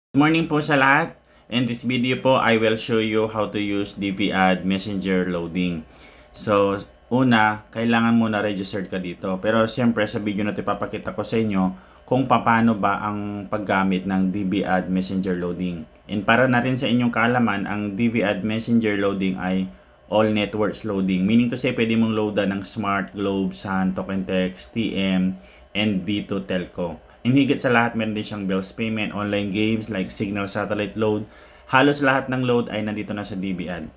Good morning po sa lahat. In this video po, I will show you how to use DVAd Messenger loading. So, una, kailangan muna registered ka dito. Pero siyempre sa video na ito ipapakita ko sa inyo kung paano ba ang paggamit ng DVAd Messenger loading. And para na rin sa inyong kaalaman, ang DVAd Messenger loading ay all networks loading. Meaning to say, pwede mong loadan ng Smart, Globe, Sun, Tokentex, TM, and D2 Telco. And higit sa lahat, meron din siyang bills payment, online games like Signal Satellite Load. Halos lahat ng load ay nandito na sa DVAd.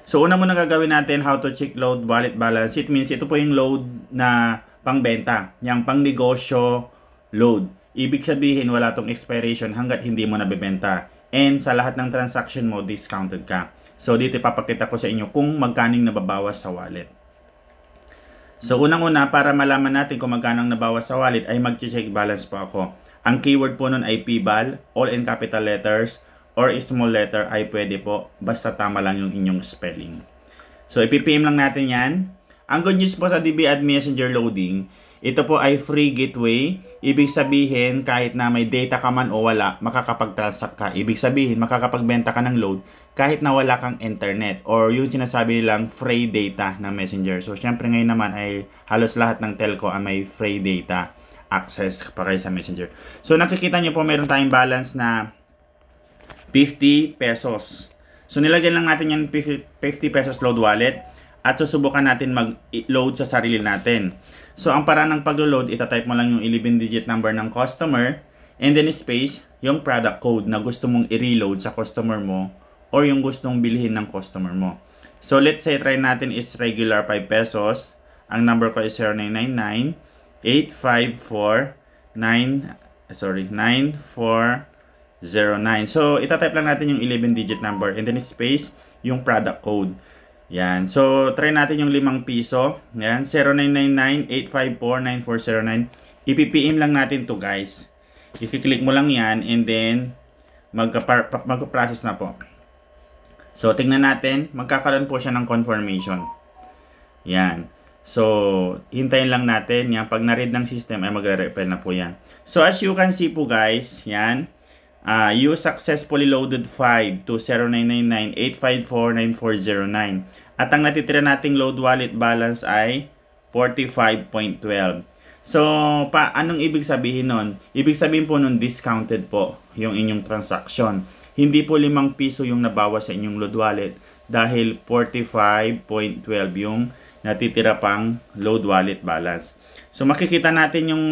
So una muna gagawin natin how to check load wallet balance. It means ito po yung load na pangbenta, yung pang negosyo load. Ibig sabihin wala tong expiration hanggat hindi mo nabebenta. And sa lahat ng transaction mo, discounted ka. So dito ipapakita ko sa inyo kung magkaning nababawas sa wallet. So unang-una, para malaman natin kung magkano ang nabawas sa wallet ay mag-check balance po ako. Ang keyword po nun ay PBAL, all in capital letters or small letter ay pwede po basta tama lang yung inyong spelling. So ipipm lang natin yan. Ang good news po sa DVAd Messenger loading, ito po ay free gateway. Ibig sabihin kahit na may data ka man o wala, makakapag-transact ka. Ibig sabihin makakapagbenta ka ng load kahit na wala kang internet or yung sinasabi nilang free data ng Messenger. So syempre ngayon naman ay halos lahat ng telco ay may free data access pa kayo sa Messenger. So nakikita nyo po meron tayong balance na 50 pesos. So nilagyan lang natin yung 50 pesos load wallet at susubukan natin mag-load sa sarili natin. So ang paraan ng pag-load, itatype mo lang yung 11-digit number ng customer and then space yung product code na gusto mong i-reload sa customer mo or yung gustong bilhin ng customer mo. So let's say try natin is regular 5 pesos. Ang number ko is 0999-854-9409. So itatype lang natin yung 11-digit number and then space yung product code. Yan. So try natin yung 5 piso. Yan. 0999-854-9409. Ipipm lang natin to guys. I-click mo lang yan and then magpa-process na po. So, tingnan natin, magkakaroon po siya ng confirmation. Yan. So, hintayin lang natin. Yan. Pag na-read ng system, ay magre-reply na po yan. So, as you can see po guys, yan. You successfully loaded 5 to 0999-854-9409. At ang natitira nating load wallet balance ay 45.12. So, anong ibig sabihin nun? Ibig sabihin po nun, discounted po yung inyong transaction. Hindi po 5 piso yung nabawas sa inyong load wallet dahil 45.12 yung natitira pang load wallet balance. So makikita natin yung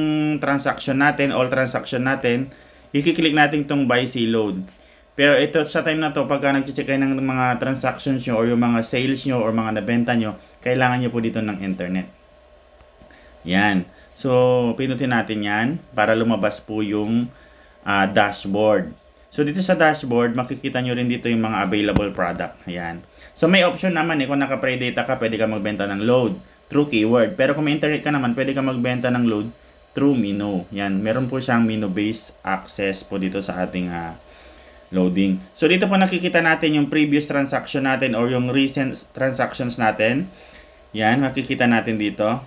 transaction natin, all transaction natin. I-click natin itong buy see load. Pero ito sa time na to, pagka nag-check kayo ng mga transactions nyo or yung mga sales nyo or mga nabenta nyo, kailangan nyo po dito ng internet. Yan. So pinutin natin yan para lumabas po yung dashboard. So dito sa dashboard, makikita nyo rin dito yung mga available product. Ayan. So may option naman kung naka-pre data ka, pwede ka magbenta ng load through keyword. Pero kung may internet ka naman, pwede ka magbenta ng load through Mino. Yan. Meron po siyang Mino-based access po dito sa ating loading. So dito po nakikita natin yung previous transaction natin or yung recent transactions natin. Yan. Makikita natin dito.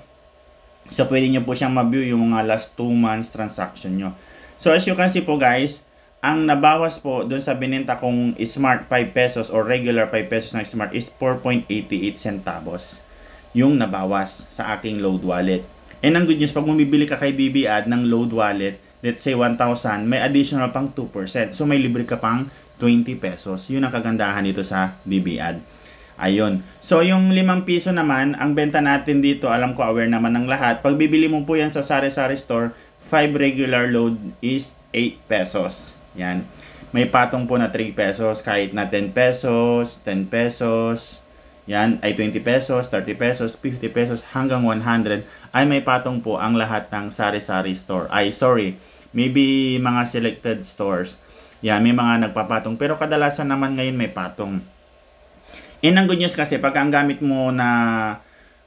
So pwede nyo po siyang ma-view yung mga last 2 months transaction nyo. So as you can see po guys, ang nabawas po dun sa binenta kong Smart 5 pesos or regular 5 pesos na Smart is 4.88 centavos yung nabawas sa aking load wallet. And ang good news, pag bumibili ka kay DVAd ng load wallet, let's say 1,000, may additional pang 2%. So may libre ka pang 20 pesos. Yun ang kagandahan dito sa DVAd. Ayun. So yung 5 piso naman, ang benta natin dito, alam ko aware naman ng lahat. Pag bibili mo po yan sa sari-sari store, 5 regular load is 8 pesos. Yan. May patong po na 3 pesos, kahit na 10 pesos, 10 pesos, yan, ay 20 pesos, 30 pesos, 50 pesos, hanggang 100, ay may patong po ang lahat ng sari-sari store. Ay, sorry, maybe mga selected stores. Yan, may mga nagpapatong. Pero kadalasan naman ngayon may patong. And ang good news kasi, pag ang gamit mo na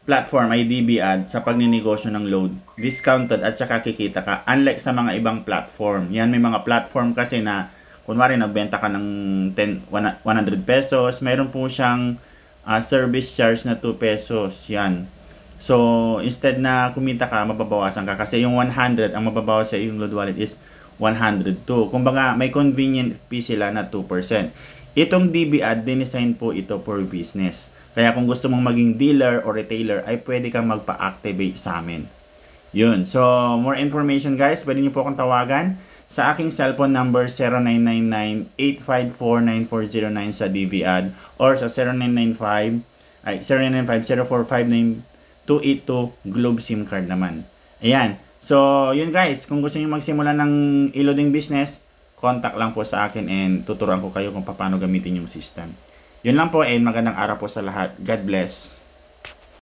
platform ay DVAd sa pagninegosyo ng load, discounted at saka kikita ka. Unlike sa mga ibang platform. Yan, may mga platform kasi na, kunwari nagbenta ka ng 100 pesos, mayroon po siyang service charge na 2 pesos. Yan. So, instead na kumita ka, mababawasan ka. Kasi yung 100, ang mababawas sa iyong load wallet is 102. Kumbaga, may convenient fee sila na 2%. Itong DBAD, dinesign po ito for business. Kaya kung gusto mong maging dealer or retailer, ay pwede kang magpa-activate sa amin. Yun. So, more information guys, pwede nyo po akong tawagan sa aking cellphone number 0999-854-9409 sa DBAD or sa 0995-045-045-9282 Globe SIM card naman. Ayan. So, yun guys, kung gusto niyo magsimula ng e-loading business, contact lang po sa akin and tuturuan ko kayo kung paano gamitin yung system. Yun lang po and magandang araw po sa lahat. God bless.